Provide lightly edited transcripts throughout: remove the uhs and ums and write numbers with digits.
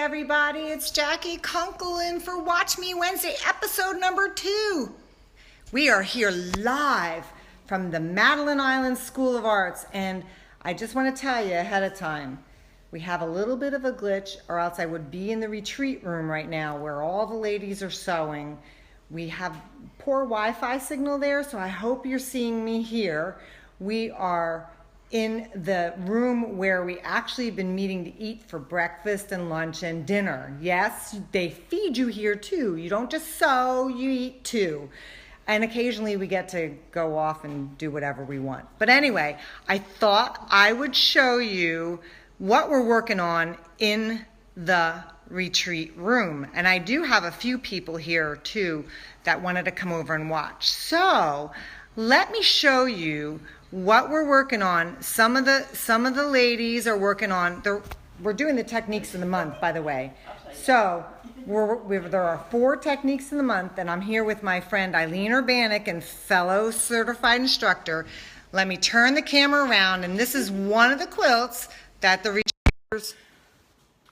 everybody. It's Jackie Kunkel for Watch Me Wednesday, episode number 2. We are here live from the Madeline Island School of Arts, and I just want to tell you ahead of time, we have a little bit of a glitch, or else I would be in the retreat room right now where all the ladies are sewing. We have poor Wi-Fi signal there, so I hope you're seeing me here. We are in the room where we actually have been meeting to eat for breakfast and lunch and dinner. Yes, they feed you here too. You don't just sew, you eat too. And occasionally we get to go off and do whatever we want. But anyway, I thought I would show you what we're working on in the retreat room. And I do have a few people here too that wanted to come over and watch. So let me show you what we're working on. Some of the ladies are working on, we're doing the techniques of the month, by the way. So there are 4 techniques in the month, and I'm here with my friend Eileen Urbanik and fellow certified instructor. Let me turn the camera around, and this is one of the quilts that the retreaters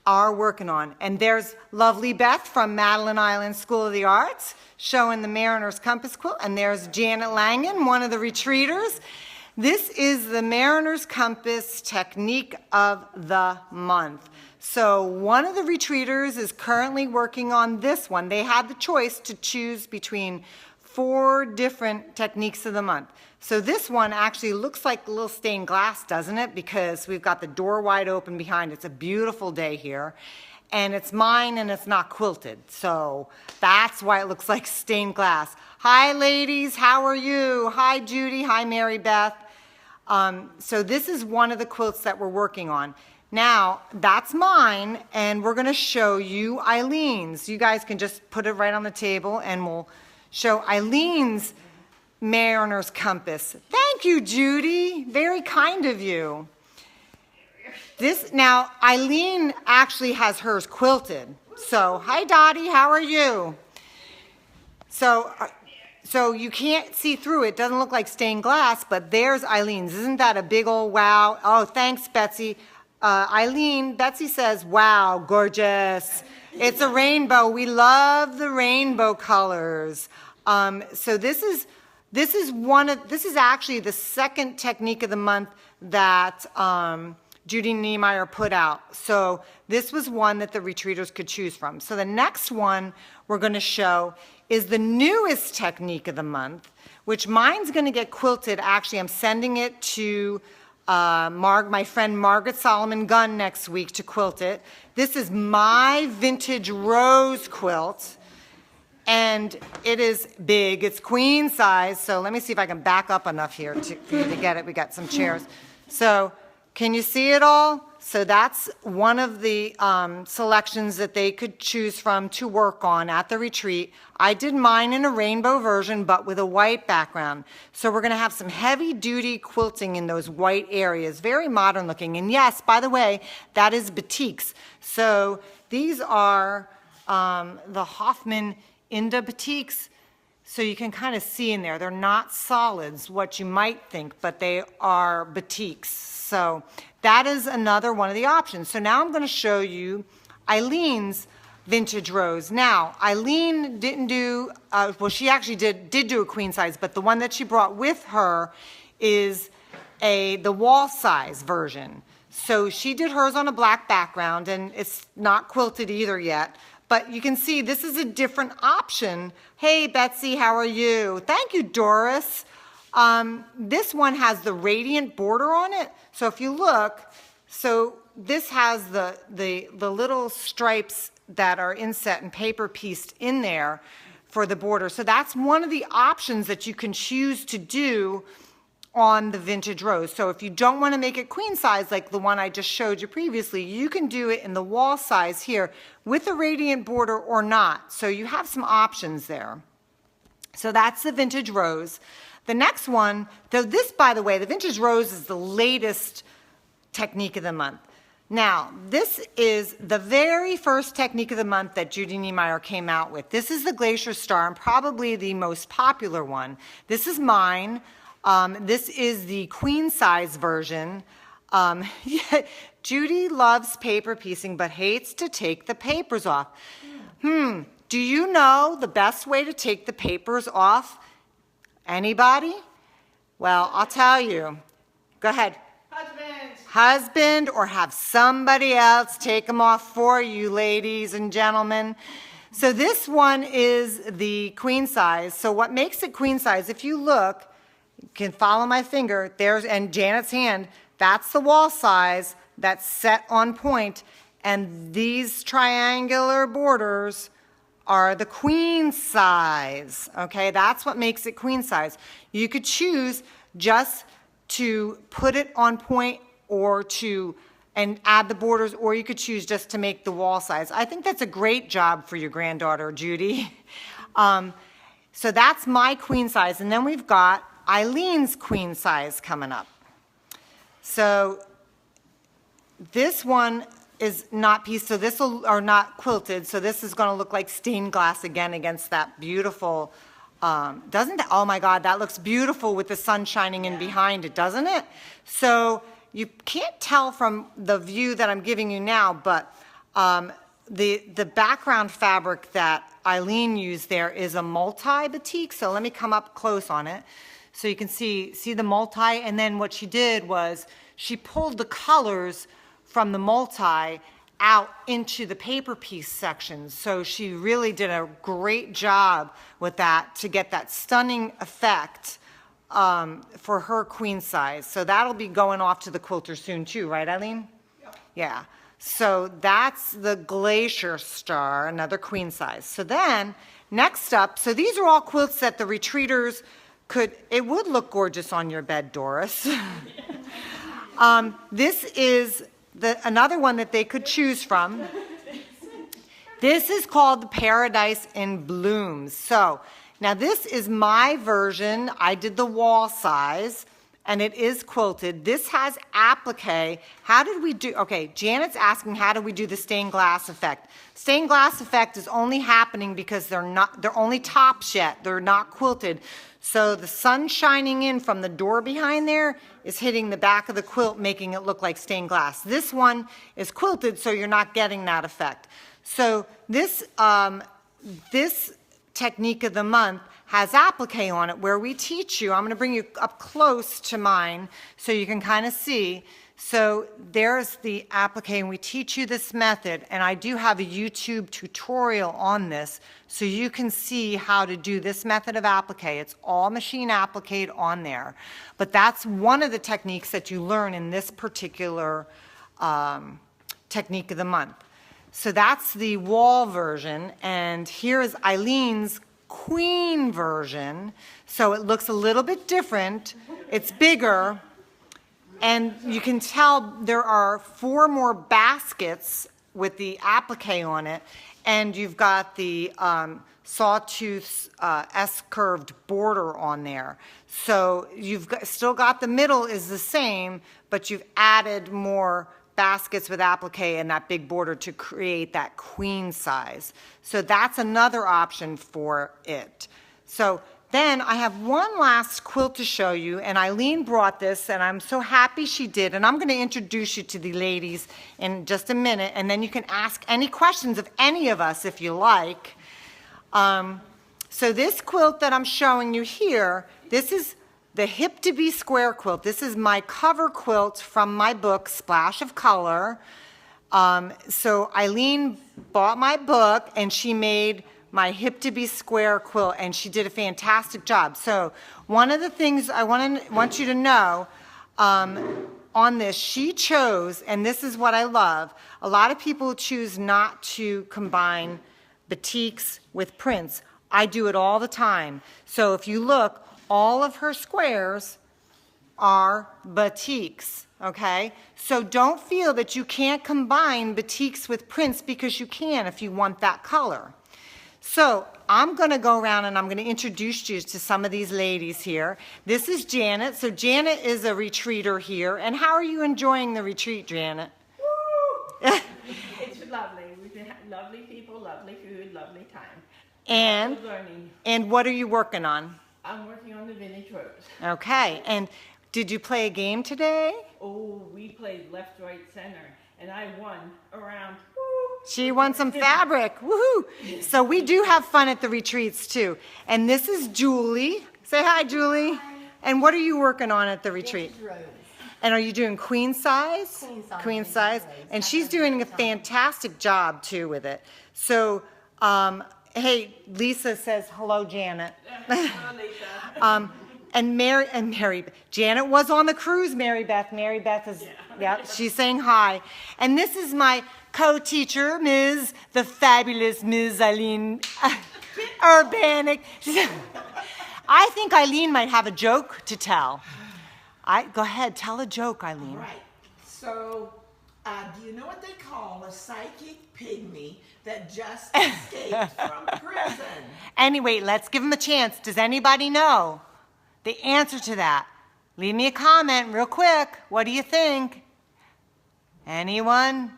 are working on. And there's lovely Beth from Madeline Island School of the Arts showing the Mariner's Compass quilt, and there's Janet Langen, one of the retreaters. This is the Mariner's Compass technique of the month. So one of the retreaters is currently working on this one. They had the choice to choose between 4 different techniques of the month. So this one actually looks like a little stained glass, doesn't it? Because we've got the door wide open behind. It's a beautiful day here. And it's mine and it's not quilted. So that's why it looks like stained glass. Hi ladies, how are you? Hi Judy, hi Mary Beth. So this is one of the quilts that we're working on. Now, that's mine, and we're going to show you Eileen's. You guys can just put it right on the table, and we'll show Eileen's Mariner's Compass. Thank you, Judy. Very kind of you. Now, Eileen actually has hers quilted. So, hi, Dottie. How are you? So you can't see through it. It doesn't look like stained glass, but there's Eileen's. Isn't that a big old wow? Oh, thanks, Betsy. Betsy says, wow, gorgeous. It's a rainbow. We love the rainbow colors. So this is actually the second technique of the month that Judy Niemeyer put out. So this was one that the retreaters could choose from. So the next one we're going to show is the newest technique of the month, which mine's going to get quilted. Actually, I'm sending it to my friend Margaret Solomon Gunn next week to quilt it. This is my vintage rose quilt, and it is big. It's queen size, so let me see if I can back up enough here for you to get it. We got some chairs. So can you see it all? So that's one of the selections that they could choose from to work on at the retreat. I did mine in a rainbow version, but with a white background. So we're going to have some heavy-duty quilting in those white areas, very modern looking. And yes, by the way, that is batiks. So these are the Hoffman Inda batiks. So you can kind of see in there, they're not solids, what you might think, but they are batiks. So that is another one of the options. So now I'm going to show you Eileen's vintage rose. Now, Eileen didn't do, well, she actually did do a queen size, but the one that she brought with her is the wall size version. So she did hers on a black background, and it's not quilted either yet. But you can see this is a different option. Hey, Betsy, how are you? Thank you, Doris. This one has the radiant border on it. So if you look, so this has the little stripes that are inset and paper pieced in there for the border. So that's one of the options that you can choose to do on the vintage rose. So if you don't want to make it queen size like the one I just showed you previously, you can do it in the wall size here with a radiant border or not. So you have some options there. So that's the vintage rose. The next one, though this, by the way, the vintage rose is the latest technique of the month. Now, this is the very first technique of the month that Judy Niemeyer came out with. This is the Glacier Star, and probably the most popular one. This is mine. This is the queen size version. Judy loves paper piecing but hates to take the papers off. Do you know the best way to take the papers off? Anybody? Well, I'll tell you. Go ahead. Husband, or have somebody else take them off for you, ladies and gentlemen. So this one is the queen size. So what makes it queen size, if you look, you can follow my finger, and Janet's hand, that's the wall size that's set on point, and these triangular borders are the queen size, okay? That's what makes it queen size. You could choose just to put it on point and add the borders, or you could choose just to make the wall size. I think that's a great job for your granddaughter, Judy. So that's my queen size, and then we've got Eileen's queen size coming up. So this one is not pieced, or not quilted, so this is going to look like stained glass again against that beautiful, doesn't that, oh my God, that looks beautiful with the sun shining in behind it, doesn't it? So you can't tell from the view that I'm giving you now, but the background fabric that Eileen used there is a multi-batik, so let me come up close on it. So you can see the multi, and then what she did was she pulled the colors from the multi out into the paper piece section. So she really did a great job with that to get that stunning effect for her queen size. So that'll be going off to the quilter soon too, right, Eileen? Yep. Yeah. So that's the Glacier Star, another queen size. So then next up, so these are all quilts that the retreaters it would look gorgeous on your bed, Doris. This is another one that they could choose from. This is called the Paradise in Blooms. So now this is my version. I did the wall size, and it is quilted. This has applique. How did we do? Okay, Janet's asking, how do we do the stained glass effect? Stained glass effect is only happening because they're only tops yet. They're not quilted. So the sun shining in from the door behind there is hitting the back of the quilt, making it look like stained glass. This one is quilted, so you're not getting that effect. So this technique of the month has applique on it, where we teach you. I'm going to bring you up close to mine so you can kind of see. So there's the applique, and we teach you this method, and I do have a YouTube tutorial on this so you can see how to do this method of applique. It's all machine appliqued on there, but that's one of the techniques that you learn in this particular technique of the month. So that's the wall version, and here is Eileen's queen version. So it looks a little bit different. It's bigger. And you can tell there are 4 more baskets with the applique on it, and you've got the sawtooth S-curved border on there. So you've still got the middle is the same, but you've added more baskets with applique and that big border to create that queen size. So that's another option for it. So then I have one last quilt to show you, and Eileen brought this, and I'm so happy she did, and I'm going to introduce you to the ladies in just a minute, and then you can ask any questions of any of us if you like. So this quilt that I'm showing you here, this is the Hip to Be Square quilt. This is my cover quilt from my book, Splash of Color. So Eileen bought my book, and she made my Hip to Be Square quilt, and she did a fantastic job. So one of the things I want you to know on this, she chose, and this is what I love, a lot of people choose not to combine batiks with prints. I do it all the time. So if you look, all of her squares are batiks, okay? So don't feel that you can't combine batiks with prints, because you can if you want that color. So I'm going to go around and I'm going to introduce you to some of these ladies here. This is Janet. So Janet is a retreater here. And how are you enjoying the retreat, Janet? Woo! It's lovely. We've been lovely people, lovely food, lovely time. And what are you working on? I'm working on the vintage rose. Okay. And Did you play a game today? Oh, we played left, right, center, and I won around. Woo. She won some fabric. Woohoo! So we do have fun at the retreats too. And this is Julie. Say hi, Julie. Hi. And what are you working on at the retreat? And are you doing queen size? Queen size. And she's doing a fantastic job too with it. So, hey, Lisa says hello, Janet. Hello, Lisa. And Janet was on the cruise, Mary Beth. Mary Beth is, yeah, she's saying hi. And this is my co-teacher, the fabulous Ms. Eileen Urbanic. I think Eileen might have a joke to tell. Go ahead, tell a joke, Eileen. Right. So, do you know what they call a psychic pygmy that just escaped from prison? Anyway, let's give them a chance. Does anybody know the answer to that? Leave me a comment real quick. What do you think? Anyone?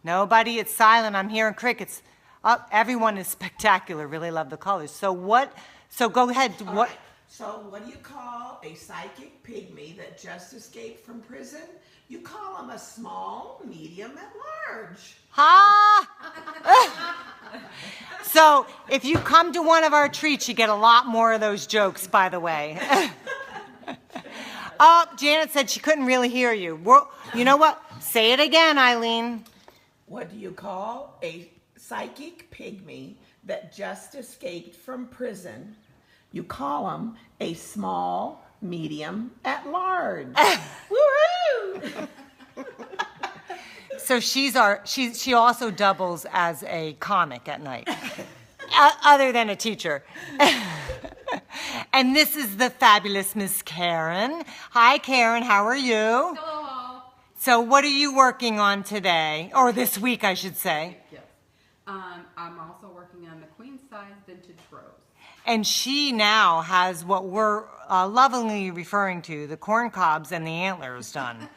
Nobody? It's silent. I'm hearing crickets. Oh, everyone is spectacular. Really love the colors. So go ahead. All What? right. So what do you call a psychic pygmy that just escaped from prison? You call them a small, medium, and large. Ha! So if you come to one of our treats, you get a lot more of those jokes, by the way. Oh, Janet said she couldn't really hear you. Well, you know what? Say it again, Eileen. What do you call a psychic pygmy that just escaped from prison? You call them a small, medium, at large. Woohoo! So she also doubles as a comic at night, other than a teacher. And this is the fabulous Miss Karen. Hi, Karen. How are you? Hello. So what are you working on today, or this week, I should say? Yes. I'm also working on the queen size vintage rose. And she now has what we're lovingly referring to, the corn cobs and the antlers done.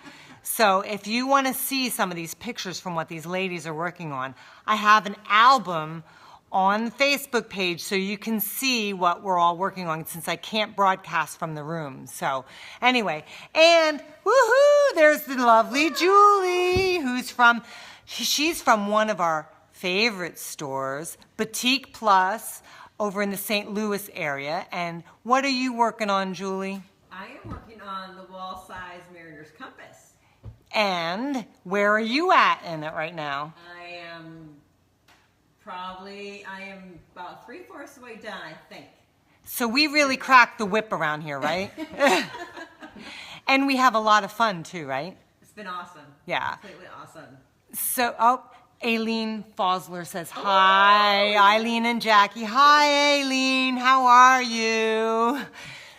So if you want to see some of these pictures from what these ladies are working on, I have an album on the Facebook page so you can see what we're all working on, since I can't broadcast from the room. So anyway, and woohoo, there's the lovely Julie, she's from one of our favorite stores, Boutique Plus, over in the St. Louis area. And what are you working on, Julie? I am working on the wall size Mariner's Compass. And where are you at in it right now? I am about 3/4 the way done, I think. So we really crack the whip around here, right? And we have a lot of fun too, right? It's been awesome. Yeah. Completely awesome. So, Aileen Fosler says, hi, Eileen and Jackie. Hi, Aileen, how are you?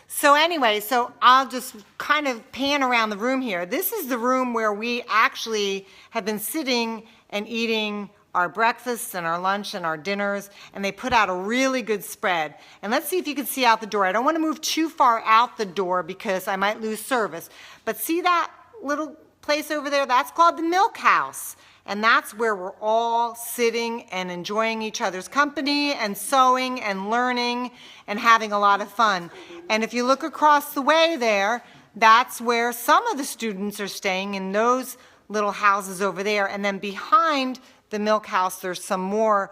So anyway, I'll just kind of pan around the room here. This is the room where we actually have been sitting and eating our breakfasts and our lunch and our dinners, and they put out a really good spread. And let's see if you can see out the door. I don't want to move too far out the door because I might lose service. But see that little place over there? That's called the Milk House. And that's where we're all sitting and enjoying each other's company and sewing and learning and having a lot of fun. And if you look across the way there, that's where some of the students are staying, in those little houses over there. And then behind the Milk House, there's some more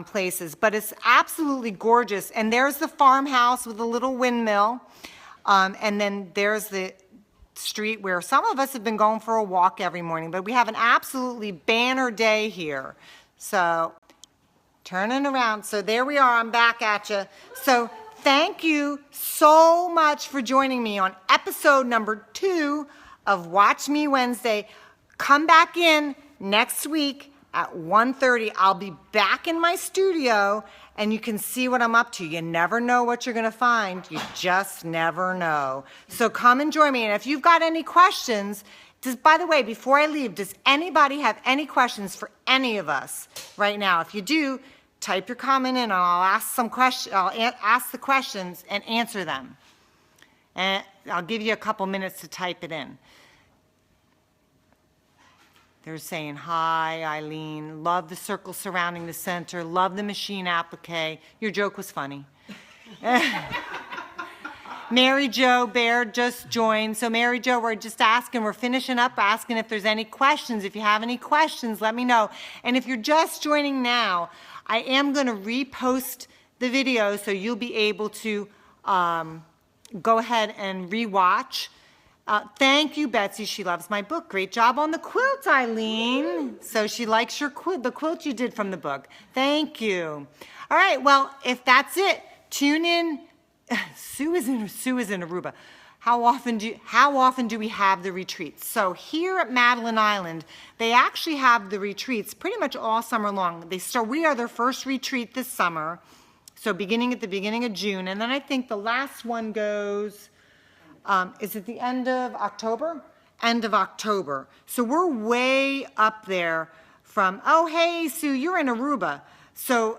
places. But it's absolutely gorgeous. And there's the farmhouse with a little windmill. And then there's the street where some of us have been going for a walk every morning, but we have an absolutely banner day here. So turning around. So there we are. I'm back at you. So thank you so much for joining me on episode number 2 of Watch Me Wednesday. Come back in next week at 1:30. I'll be back in my studio and you can see what I'm up to. You never know what you're going to find. You just never know. So come and join me. And if you've got any questions, by the way, before I leave, does anybody have any questions for any of us right now? If you do, type your comment in and I'll ask some questions. I'll ask the questions and answer them. And I'll give you a couple minutes to type it in. They're saying, hi, Eileen, love the circle surrounding the center, love the machine applique. Your joke was funny. Mary Jo Baird just joined. So Mary Jo, we're finishing up, asking if there's any questions. If you have any questions, let me know. And if you're just joining now, I am going to repost the video so you'll be able to go ahead and rewatch. Thank you, Betsy. She loves my book. Great job on the quilt, Eileen. So she likes your quilt, the quilt you did from the book. Thank you. All right, well, if that's it, tune in. Sue is in Aruba. How often do we have the retreats? So here at Madeline Island, they actually have the retreats pretty much all summer long. We are their first retreat this summer, so beginning at the beginning of June, and then I think the last one goes, is it the end of October? End of October. So we're way up there from, oh, hey, Sue, you're in Aruba. So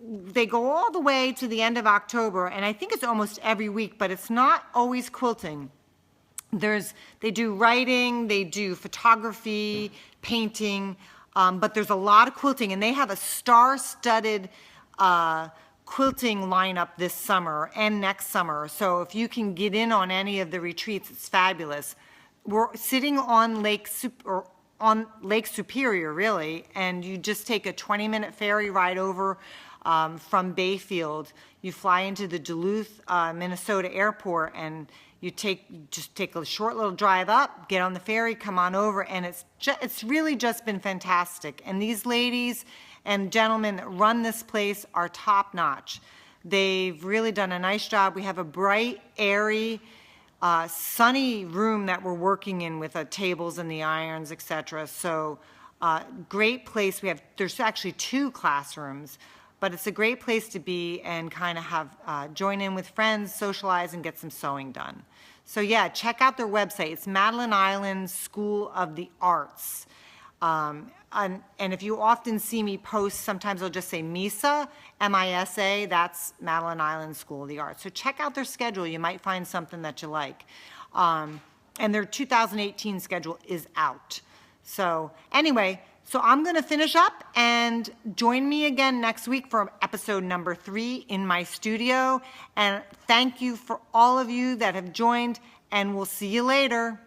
they go all the way to the end of October, and I think it's almost every week, but it's not always quilting. They do writing, they do photography, painting, but there's a lot of quilting, and they have a star-studded quilting lineup this summer and next summer. So if you can get in on any of the retreats, it's fabulous. We're sitting on Lake Superior, really, and you just take a 20-minute ferry ride over from Bayfield. You fly into the Duluth, Minnesota airport, and you just take a short little drive up, get on the ferry, come on over, and it's really just been fantastic. And these ladies and gentlemen that run this place are top-notch. They've really done a nice job. We have a bright, airy, sunny room that we're working in with the tables and the irons, etc. So great place. There's actually 2 classrooms, but it's a great place to be and kind of have join in with friends, socialize, and get some sewing done. So yeah, check out their website. It's Madeline Island School of the Arts. And if you often see me post, sometimes I'll just say MISA, M-I-S-A, that's Madeline Island School of the Arts. So check out their schedule. You might find something that you like. And their 2018 schedule is out. So anyway, so I'm going to finish up, and join me again next week for episode number 3 in my studio. And thank you for all of you that have joined, and we'll see you later.